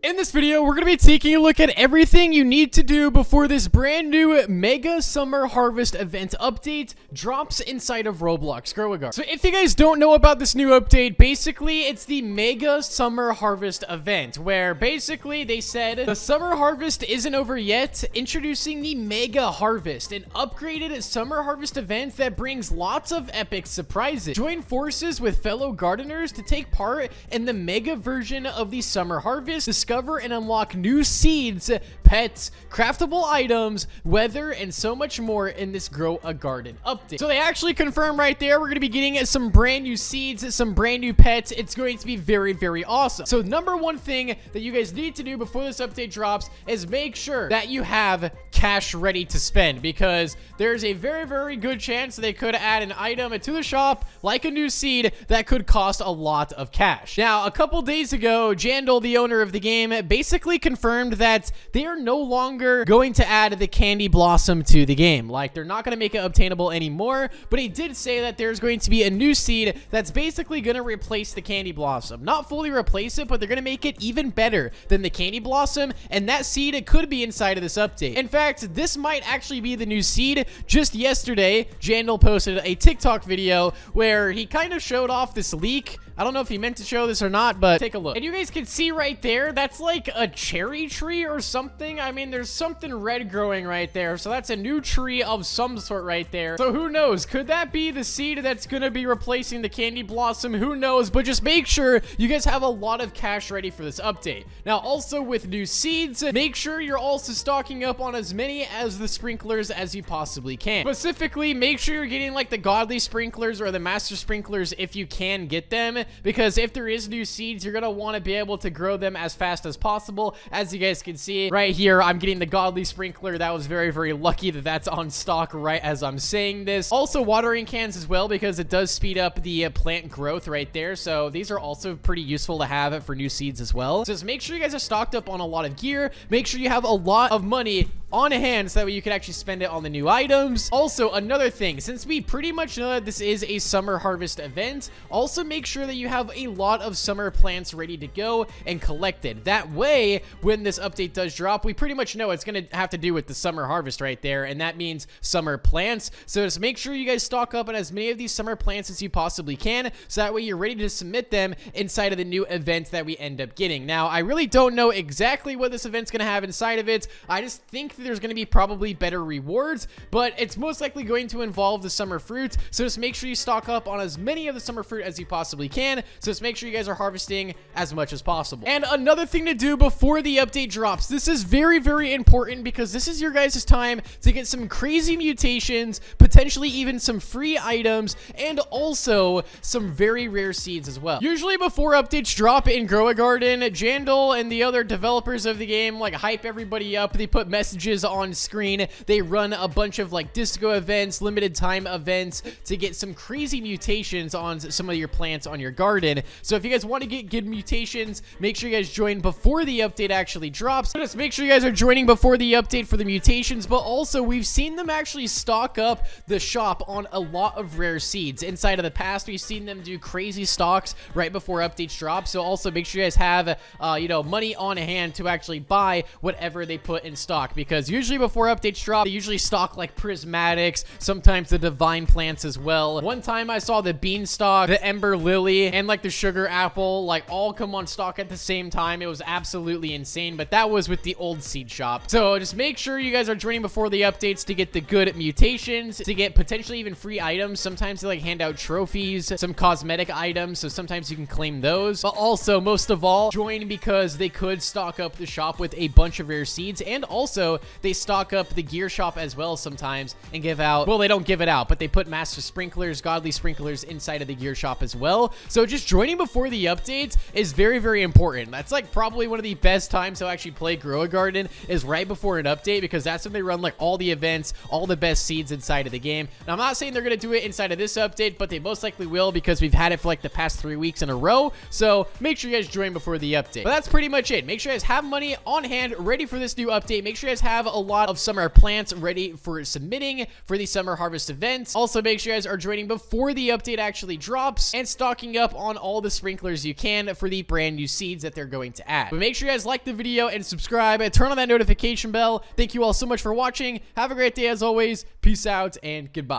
In this video, we're going to be taking a look at everything you need to do before this brand new Mega Summer Harvest event update drops inside of Roblox Grow a Garden. So if you guys don't know about this new update, basically it's the Mega Summer Harvest event, where basically they said the Summer Harvest isn't over yet, introducing the Mega Harvest, an upgraded Summer Harvest event that brings lots of epic surprises. Join forces with fellow gardeners to take part in the Mega version of the Summer Harvest. Discover and unlock new seeds, pets, craftable items, weather, and so much more in this Grow a Garden update. So they actually confirm right there we're going to be getting some brand new seeds, some brand new pets. It's going to be very, very awesome. So number one thing that you guys need to do before this update drops is make sure that you have cash ready to spend, because there's a very, very good chance that they could add an item to the shop, like a new seed, that could cost a lot of cash. Now, a couple days ago, Jandal, the owner of the game, basically confirmed that they are no longer going to add the candy blossom to the game. Like, they're not going to make it obtainable anymore, but he did say that there's going to be a new seed that's basically going to replace the candy blossom. Not fully replace it, but they're going to make it even better than the candy blossom, and that seed, it could be inside of this update. In fact, this might actually be the new seed. Just yesterday, Jandal posted a TikTok video where he kind of showed off this leak. I don't know if he meant to show this or not, but take a look. And you guys can see right there, that's like a cherry tree or something. I mean, there's something red growing right there. So that's a new tree of some sort right there. So who knows? Could that be the seed that's going to be replacing the candy blossom? Who knows? But just make sure you guys have a lot of cash ready for this update. Now, also with new seeds, make sure you're also stocking up on as many as the sprinklers as you possibly can. Specifically, make sure you're getting like the godly sprinklers or the master sprinklers if you can get them, because if there is new seeds, you're going to want to be able to grow them as fast as possible. As you guys can see right here, I'm getting the godly sprinkler. That was very, very lucky that that's on stock right as I'm saying this. Also watering cans as well, because it does speed up the plant growth right there. So these are also pretty useful to have for new seeds as well. So just make sure you guys are stocked up on a lot of gear. Make sure you have a lot of money on hand so that way you can actually spend it on the new items. Also, another thing, since we pretty much know that this is a summer harvest event, also make sure that you have a lot of summer plants ready to go and collected. That way, when this update does drop, we pretty much know it's going to have to do with the summer harvest right there, and that means summer plants. So just make sure you guys stock up on as many of these summer plants as you possibly can, so that way you're ready to submit them inside of the new event that we end up getting. Now, I really don't know exactly what this event's going to have inside of it. I just think that there's going to be probably better rewards, but it's most likely going to involve the summer fruit. So just make sure you stock up on as many of the summer fruit as you possibly can. So just make sure you guys are harvesting as much as possible. And another thing to do before the update drops, this is very, very important, because this is your guys' time to get some crazy mutations, potentially even some free items, and also some very rare seeds as well. Usually before updates drop in Grow a Garden, Jandal and the other developers of the game like hype everybody up. They put messages on screen. They run a bunch of like disco events, limited time events to get some crazy mutations on some of your plants on your garden. So if you guys want to get good mutations, make sure you guys join before the update actually drops. So just make sure you guys are joining before the update for the mutations, but also we've seen them actually stock up the shop on a lot of rare seeds. Inside of the past, we've seen them do crazy stocks right before updates drop. So also make sure you guys have, you know, money on hand to actually buy whatever they put in stock, because usually before updates drop, they usually stock like prismatics, sometimes the divine plants as well. One time I saw the beanstalk, the ember lily, and like the sugar apple, like all come on stock at the same time. It was absolutely insane, but that was with the old seed shop. So just make sure you guys are joining before the updates to get the good mutations, to get potentially even free items. Sometimes they like hand out trophies, some cosmetic items, so sometimes you can claim those. But also, most of all, join because they could stock up the shop with a bunch of rare seeds, and also they stock up the gear shop as well sometimes and give out, well, they don't give it out, but they put master sprinklers, godly sprinklers inside of the gear shop as well. So just joining before the update is very, very important. That's like probably one of the best times to actually play Grow a Garden, is right before an update, because that's when they run like all the events, all the best seeds inside of the game. Now, I'm not saying they're going to do it inside of this update, but they most likely will, because we've had it for like the past 3 weeks in a row. So make sure you guys join before the update. But that's pretty much it. Make sure you guys have money on hand ready for this new update. Make sure you guys have have a lot of summer plants ready for submitting for the summer harvest event. Also, make sure you guys are joining before the update actually drops and stocking up on all the sprinklers you can for the brand new seeds that they're going to add. But make sure you guys like the video and subscribe and turn on that notification bell. Thank you all so much for watching. Have a great day as always. Peace out and goodbye.